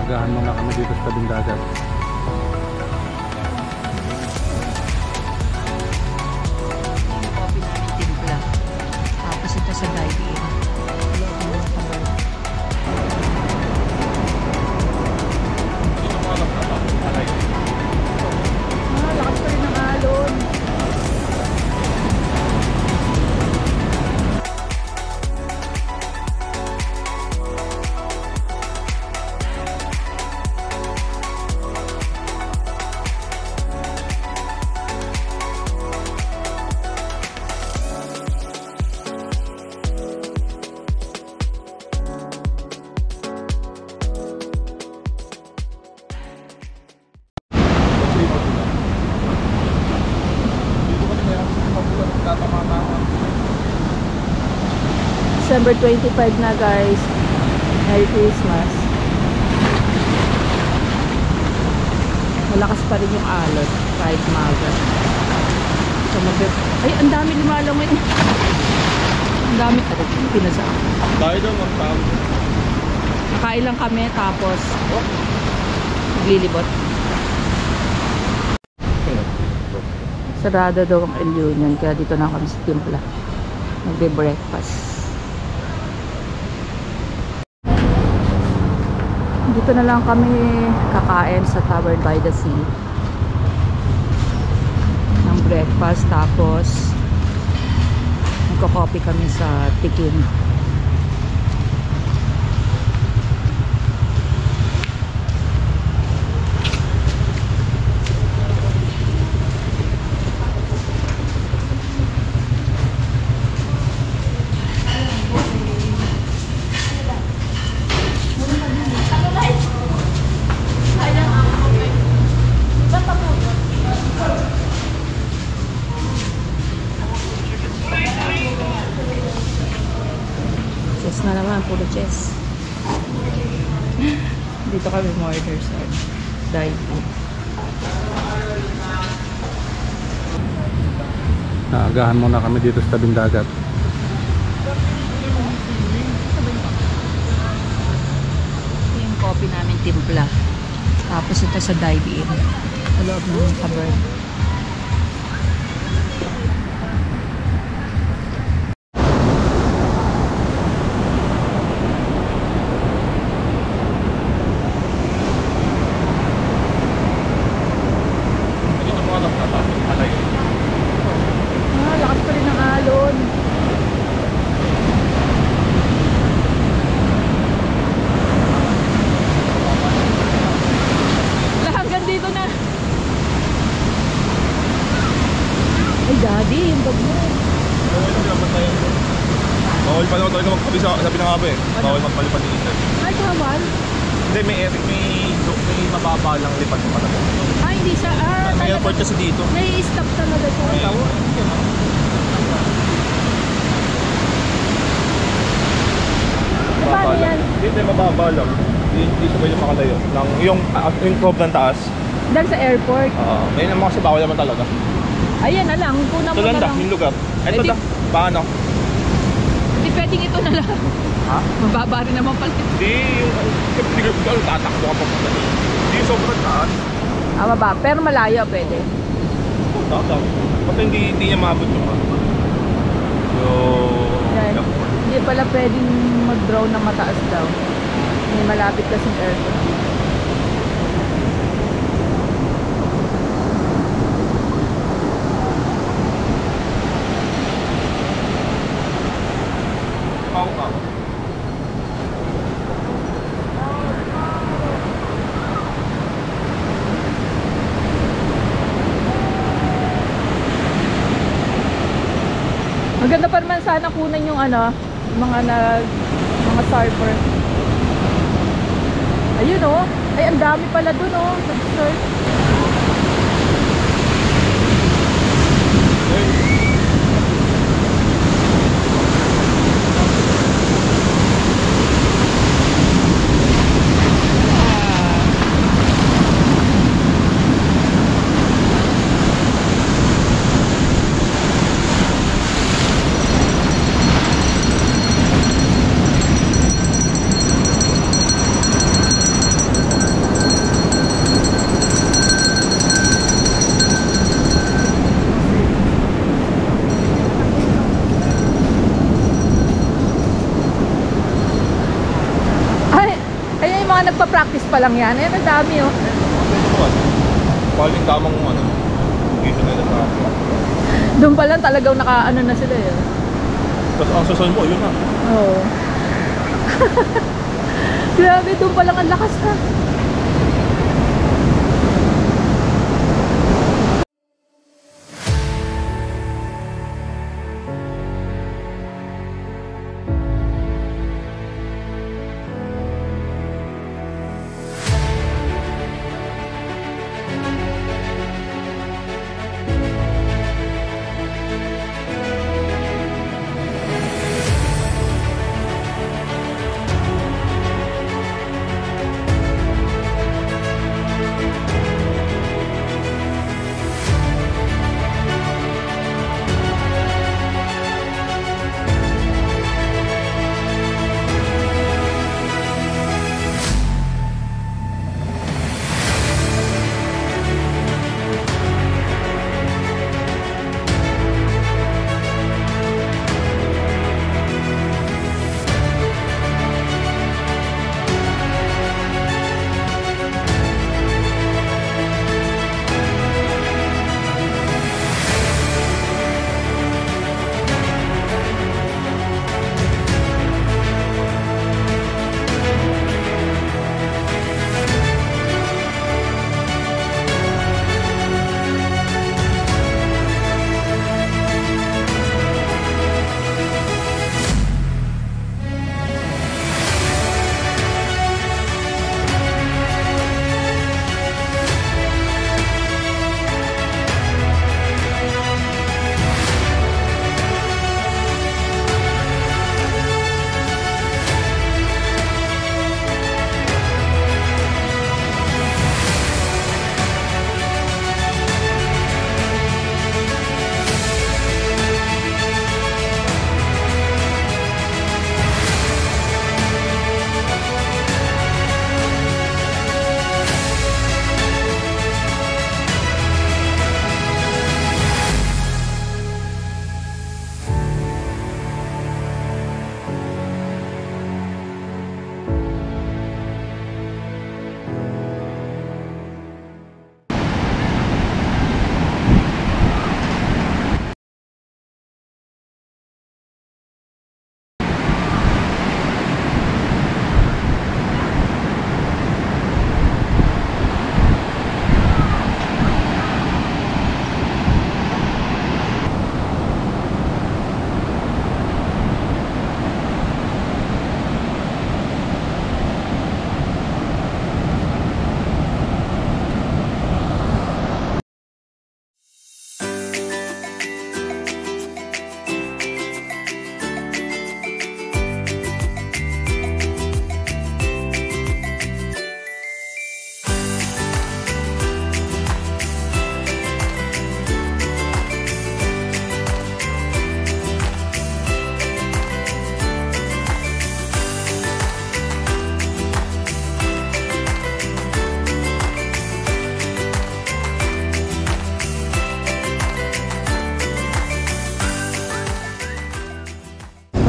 Naagahan muna kami dito sa tabing dagat. Coffee namin timpla. Tapos ito sa dive-in. Lakas pa rin ng alon. December 25 na guys. Merry Christmas. Malakas pa rin yung alon kahit maga. Ay, ang dami lumalangoy. Ang dami talaga pinasa. Tayo daw magtawag. Nakain lang kami tapos naglilibot. Sarado daw ang El Union kaya dito na kami sa Timpla. Magbe-breakfast. Dito na lang kami kakain sa Tower by the Sea ng breakfast, tapos magko-coffee kami sa Tikim. Na naman, puro chess. Dito kami order sa dive. Naagahan muna kami dito sa tabing dagat. Yung coffee namin timpla. Tapos ito sa dive-in. Sa loob ng cupboard. Lakas pa rin ng alon. Hanggang dito na. Ay daddy, yung bag mo. Bawal pa naman talaga magpabi sa pinangabi eh. Bawal magpalipad din ito. Ay, bawal? Hindi, may mababa lang lipad pa talaga. Ay, hindi siya. May airport kasi dito. May stop talaga siya. Paano yan? Hindi, mababa lang. Hindi siya pwede makalayo. Yung curve ng taas. Dahil sa airport? May naman kasi bawal naman talaga. Ayan na lang. Kuna mo na lang. Yung lugar. Ito da. Paano? Hindi pwedeng ito na lang. Ha? Mababa rin naman pala. Hindi. Yung tatakbo ka pa pa. Hindi yung sobrang taas. Mababa. Pero malayo pwede. Tatak. Basta hindi niya maabot yung Hindi pala pwedeng mag-drone na mataas daw. May malapit kasing airport. Maganda pa naman sana kunan yung mga surfer. Ayun oh. Ay, ang dami pala dun oh. Nag-surf. mga nagpa-practice pa lang yan. Ayan, ang dami oh. Paling tamang ano, dito na sa Doon pa lang talagang naka-ano na sila eh. tapos ang susunod mo, yun na. Oo. Grabe, doon pa lang ang lakas na.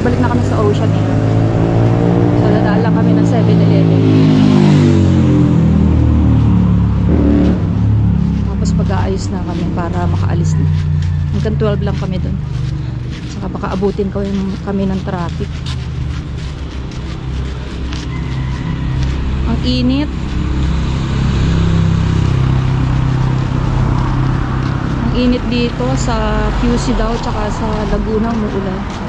Balik na kami sa Ocean eh. So, dadaan lang kami ng 7-Eleven. Tapos pag-aayos na kami para makaalis na. Hanggang 12 lang kami dun. Saka baka abutin kami ng traffic. Ang init. Ang init dito sa QC daw tsaka sa Laguna umuulan.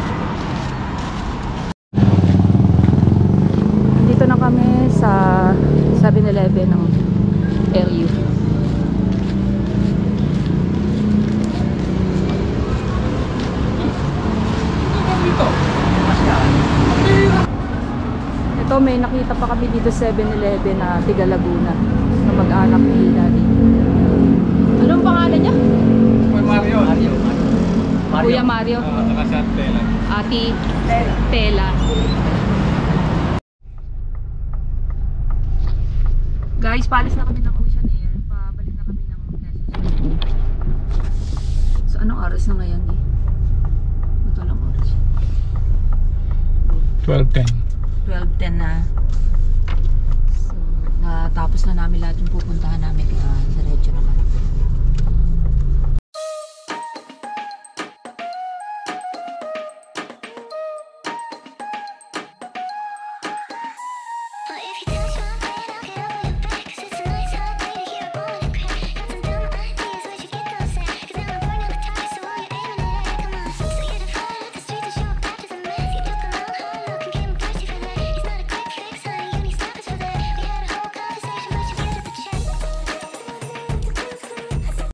Dito na kami sa 7-Eleven ng LU. Ito, may nakita pa kami dito 7-Eleven na tiga Laguna na mag-anak ni Daddy. Anong pangalan niya? Mario. Kuya Mario. Tela. Ati Tela. Guys, palis na kami ng Ocean Air. Pabalik na kami ng Quezon City. So, anong oras na ngayon eh? Ito lang oras. 12:10. 12:10 na. So, Tapos na namin lahat yung pupuntahan namin kaya diretso naman ako.